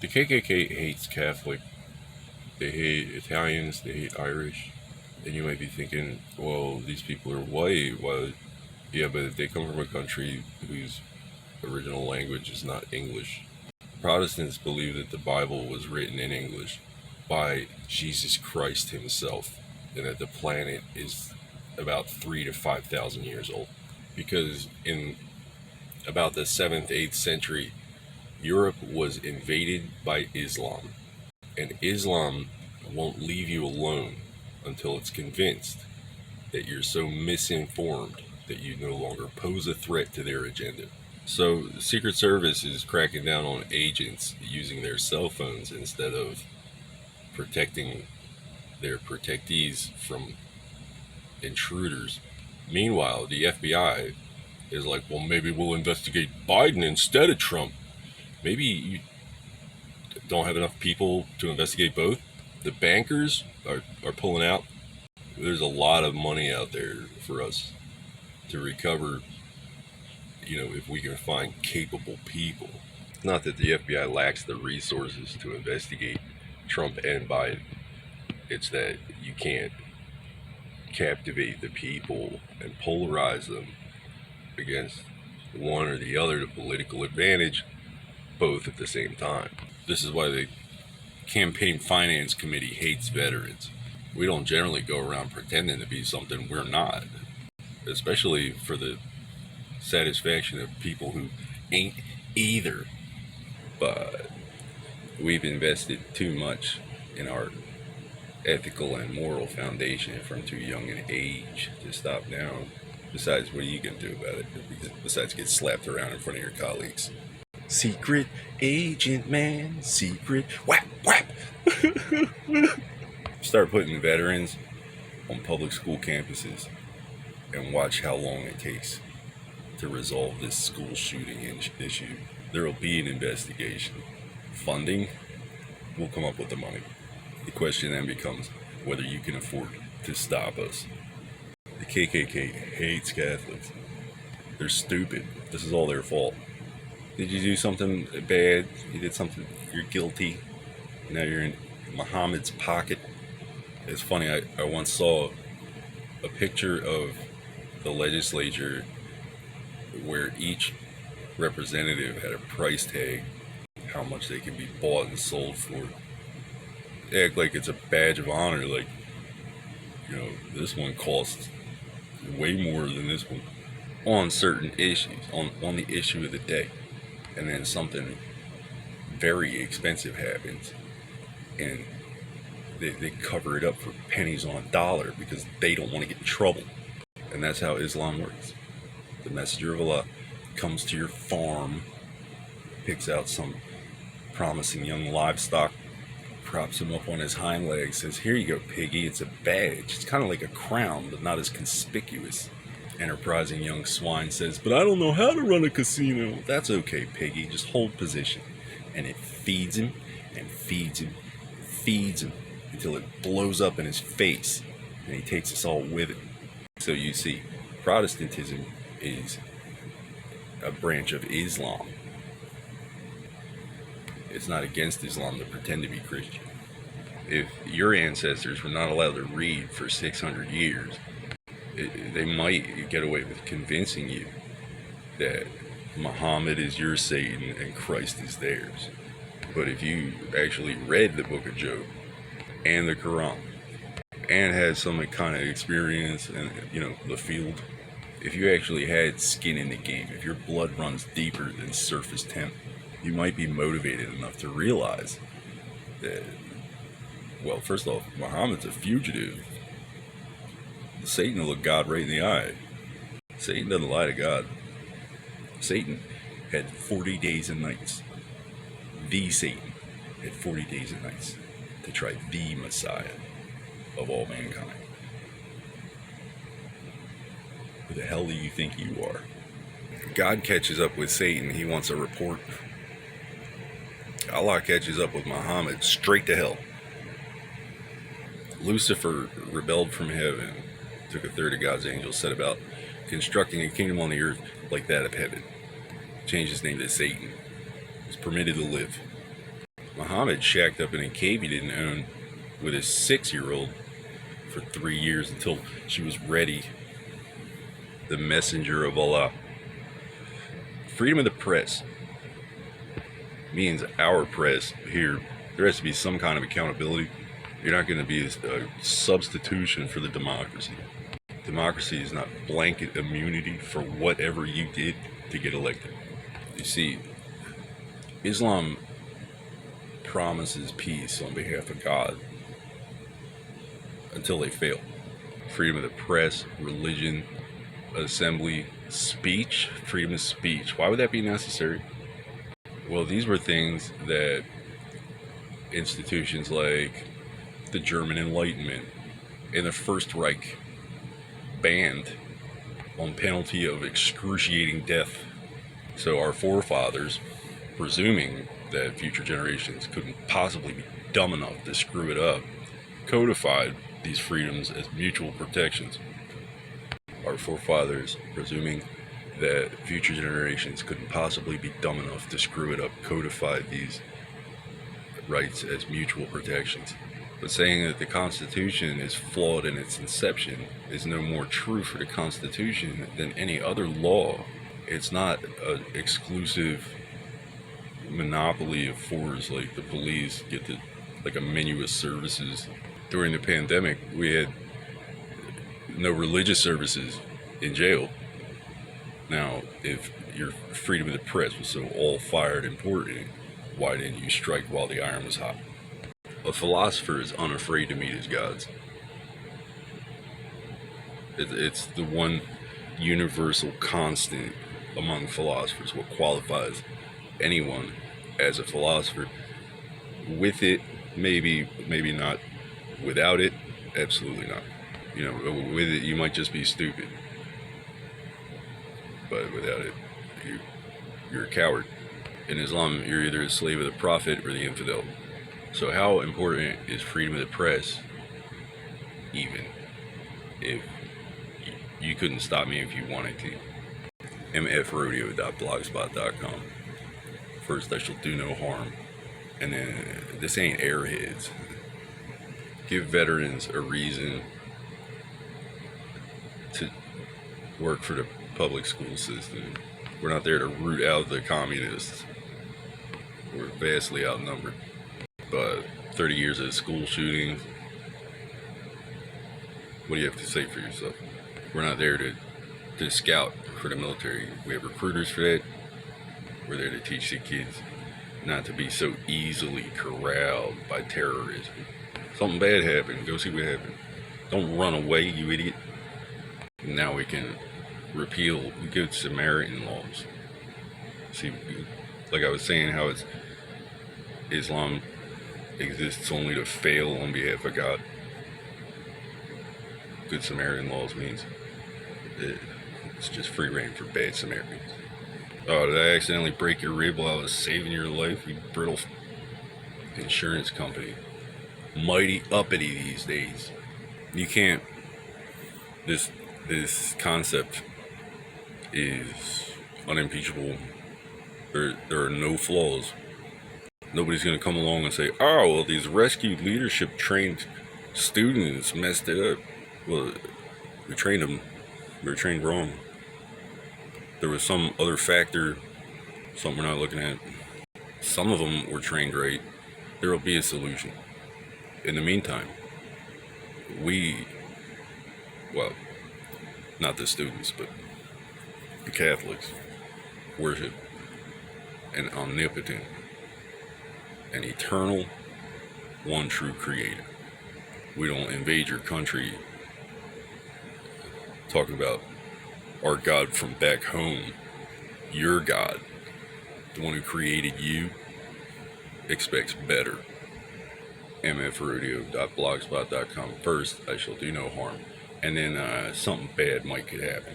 The KKK hates Catholic. They hate Italians. They hate Irish. And you might be thinking, well, these people are white. Well, yeah, but they come from a country whose original language is not English. Protestants believe that the Bible was written in English by Jesus Christ himself, and that the planet is about 3 to 5,000 years old. Because in about the 7th, 8th century, Europe was invaded by Islam, and Islam won't leave you alone until it's convinced that you're so misinformed that you no longer pose a threat to their agenda. So the Secret Service is cracking down on agents using their cell phones instead of protecting their protectees from intruders. Meanwhile, the FBI is like, well, maybe we'll investigate Biden instead of Trump. Maybe you don't have enough people to investigate both. The bankers are pulling out. There's a lot of money out there for us to recover, if we can find capable people. Not that the FBI lacks the resources to investigate Trump and Biden. It's that you can't captivate the people and polarize them against one or the other to political advantage, both at the same time. This is why the Campaign Finance Committee hates veterans. We don't generally go around pretending to be something we're not, especially for the satisfaction of people who ain't either. But we've invested too much in our ethical and moral foundation from too young an age to stop now. Besides, what are you going to do about it? Besides get slapped around in front of your colleagues. Secret agent man, secret whap whap. Start putting veterans on public school campuses and watch how long it takes to resolve this school shooting issue. There will be an investigation. Funding, we'll come up with the money. The question then becomes whether you can afford to stop us. The KKK hates Catholics. They're stupid. This is all their fault. Did you do something bad? You did something, you're guilty. Now you're in Muhammad's pocket. It's funny, I once saw a picture of the legislature where each representative had a price tag, how much they can be bought and sold for. They act like it's a badge of honor, like, this one costs way more than this one on certain issues, on the issue of the day. And then something very expensive happens, and they cover it up for pennies on a dollar because they don't want to get in trouble. And that's how Islam works. The messenger of Allah comes to your farm, picks out some promising young livestock, props him up on his hind legs, says, here you go, piggy, it's a badge. It's kind of like a crown, but not as conspicuous. Enterprising young swine says, but I don't know how to run a casino. That's okay, piggy, just hold position. And it feeds him and feeds him and feeds him until it blows up in his face, and he takes us all with it. So you see, Protestantism is a branch of Islam. It's not against Islam to pretend to be Christian. If your ancestors were not allowed to read for 600 years, they might get away with convincing you that Muhammad is your Satan and Christ is theirs. But if you actually read the Book of Job and the Quran and had some kind of experience in, the field, if you actually had skin in the game, if your blood runs deeper than surface temp, you might be motivated enough to realize that, well, first off, Muhammad's a fugitive. Satan will look God right in the eye. Satan doesn't lie to God. Satan had 40 days and nights. The Satan had 40 days and nights to try the Messiah of all mankind. Who the hell do you think you are? God catches up with Satan, he wants a report. Allah catches up with Muhammad, straight to hell. Lucifer rebelled from heaven, took a third of God's angels, set about constructing a kingdom on the earth like that of heaven. Changed his name to Satan. Was permitted to live. Muhammad shacked up in a cave he didn't own with his 6-year-old for 3 years until she was ready. The messenger of Allah. Freedom of the press means our press here. There has to be some kind of accountability. You're not going to be a substitution for the democracy. Democracy is not blanket immunity for whatever you did to get elected. You see, Islam promises peace on behalf of God until they fail. Freedom of the press, religion, assembly, speech, freedom of speech. Why would that be necessary? Well, these were things that institutions like the German Enlightenment and the First Reich banned on penalty of excruciating death. So our forefathers, presuming that future generations couldn't possibly be dumb enough to screw it up, codified these freedoms as mutual protections. Our forefathers, presuming that future generations couldn't possibly be dumb enough to screw it up, codified these rights as mutual protections. But saying that the Constitution is flawed in its inception is no more true for the Constitution than any other law. It's not an exclusive monopoly of force like the police get to, like a menu of services. During the pandemic, we had no religious services in jail. Now, if your freedom of the press was so all-fired important, why didn't you strike while the iron was hot? A philosopher is unafraid to meet his gods. It's the one universal constant among philosophers, what qualifies anyone as a philosopher. With it, maybe not. Without it, absolutely not. With it, you might just be stupid. But without it, you're a coward. In Islam, you're either a slave of the Prophet or the infidel. So how important is freedom of the press, even if you couldn't stop me if you wanted to? mfrodeo.blogspot.com. First, I shall do no harm. And then, this ain't airheads. Give veterans a reason to work for the public school system. We're not there to root out the communists. We're vastly outnumbered. But 30 years of school shootings, what do you have to say for yourself? We're not there to scout for the military. We have recruiters for that. We're there to teach the kids not to be so easily corralled by terrorism. Something bad happened, go see what happened. Don't run away, you idiot. Now we can repeal the Good Samaritan laws. See, like I was saying, how Islam exists only to fail on behalf of God. Good Samaritan laws means it's just free reign for bad Samaritans. Oh, did I accidentally break your rib while I was saving your life, you brittle insurance company? Mighty uppity these days. You can't. This concept is unimpeachable. There are no flaws. Nobody's going to come along and say, oh, well, these rescued leadership trained students messed it up. Well, we trained them. We were trained wrong. There was some other factor, something we're not looking at. Some of them were trained right. There will be a solution. In the meantime, not the students, but the Catholics, worship an omnipotent, an eternal, one true creator. We don't invade your country talking about our God from back home. Your God, the one who created you, expects better. mfrodeo.blogspot.com. First, I shall do no harm. And then something bad might could happen.